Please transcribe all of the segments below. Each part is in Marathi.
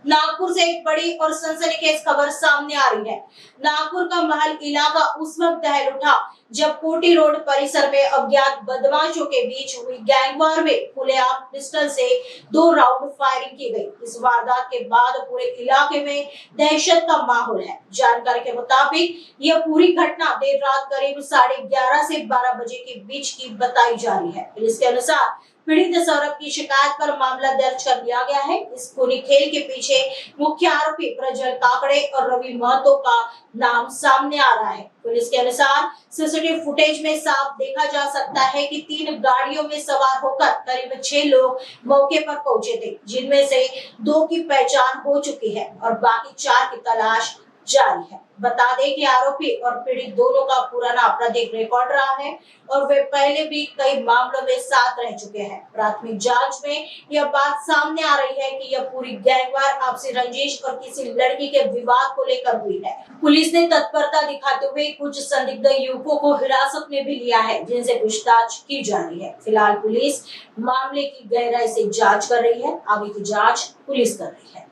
नागपुर से एक बड़ी और सनसनीखेज खबर सामने आ रही है। नागपुर का महल इलाका उस वक्त दहल उठा जब कोटी रोड परिसर में अज्ञात बदमाशों के बीच हुई गैंगवार में खुलेआम पिस्टल से 2 राउंड फायरिंग की गई। इस वारदात के बाद पूरे इलाके में दहशत का माहौल है। जानकारी के मुताबिक यह पूरी घटना देर रात करीब 11:30 से 12 बजे के बीच की बताई जा रही है। पुलिस के अनुसार पीड़ित सौरभ की शिकायत पर मामला दर्ज कर लिया गया है। इस खूनी खेल के पीछे मुख्य आरोपी प्रज्वल काकड़े और रवि महतो का नाम सामने आ रहा है। पुलिस के अनुसार सीसीटीवी फुटेज में साफ देखा जा सकता है कि 3 गाड़ियों में सवार होकर करीब 6 लोग मौके पर पहुंचे थे, जिनमें से 2 की पहचान हो चुकी है और बाकी 4 की तलाश जारी है। बता दें कि आरोपी और पीड़ित दोनों का पुराना आपराधिक रिकॉर्ड रहा है और वे पहले भी कई मामलों में साथ रह चुके हैं। प्राथमिक जांच में यह बात सामने आ रही है कि यह पूरी गैंगवार आपसी रंजिश और किसी लड़की के विवाद को लेकर हुई है। पुलिस ने तत्परता दिखाते हुए कुछ संदिग्ध युवकों को हिरासत में भी लिया है, जिनसे पूछताछ की जा रही है। फिलहाल पुलिस मामले की गहराई से जांच कर रही है। आगे की जांच पुलिस कर रही है।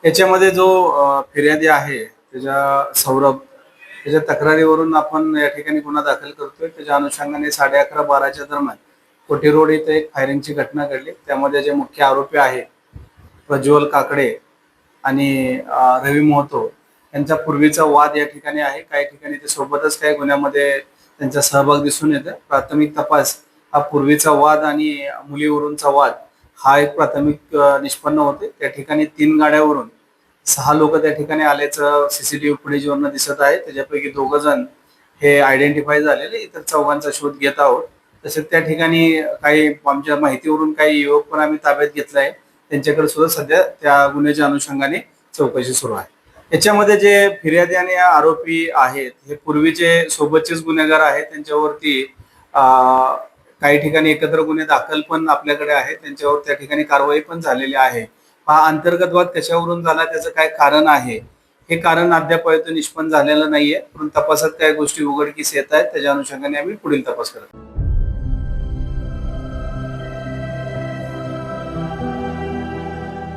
याच्यामध्ये जो फिर्यादी आहे त्याच्या सौरभ त्याच्या तक्रारीवरून आपण या ठिकाणी गुन्हा दाखल करतोय। त्याच्या अनुषंगाने 11:30-12च्या दरम्यान कोटी रोड इथे एक फायरिंगची घटना घडली। त्यामध्ये जे मुख्य आरोपी आहे प्रज्वल काकडे आणि रवी महतो यांचा पूर्वीचा वाद या ठिकाणी आहे। काही ठिकाणी ते सोबतच काही गुन्ह्यामध्ये त्यांचा सहभाग दिसून येतो। प्राथमिक तपास हा पूर्वीचा वाद आणि मुलीवरूनचा वाद हा एक प्राथमिक निष्पन्न होते। त्या ठिकाणी 3 गाड्यावरून 6 लोक त्या ठिकाणी आल्याचं सीसीटीव्ही फुटेजवरून दिसत आहे। त्याच्यापैकी 2 जण हे आयडेंटिफाय झालेले, इतर 4 शोध घेत आहोत। तसेच त्या ठिकाणी काही आमच्या माहितीवरून काही युवक पण आम्ही ताब्यात घेतले आहे। त्यांच्याकडे सुद्धा सध्या त्या गुन्ह्याच्या अनुषंगाने चौकशी सुरू आहे। याच्यामध्ये जे फिर्यादी आणि आरोपी आहेत हे पूर्वीचे सोबतचेच गुन्हेगार आहेत। त्यांच्यावरती काही ठिकाणी एकत्र गुन्हे दाखल पण आपल्याकडे आहेत। त्यांच्यावर त्या ठिकाणी कारवाई पण झालेली आहे। हा अंतर्गत वाद कशावरून झाला, त्याचं काय कारण आहे हे कारण अद्याप निष्पन्न झालेलं नाहीये, पण तपासात काही गोष्टी उघडकीस येत आहेत। त्याच्या अनुषंगाने आम्ही पुढील तपास करतो।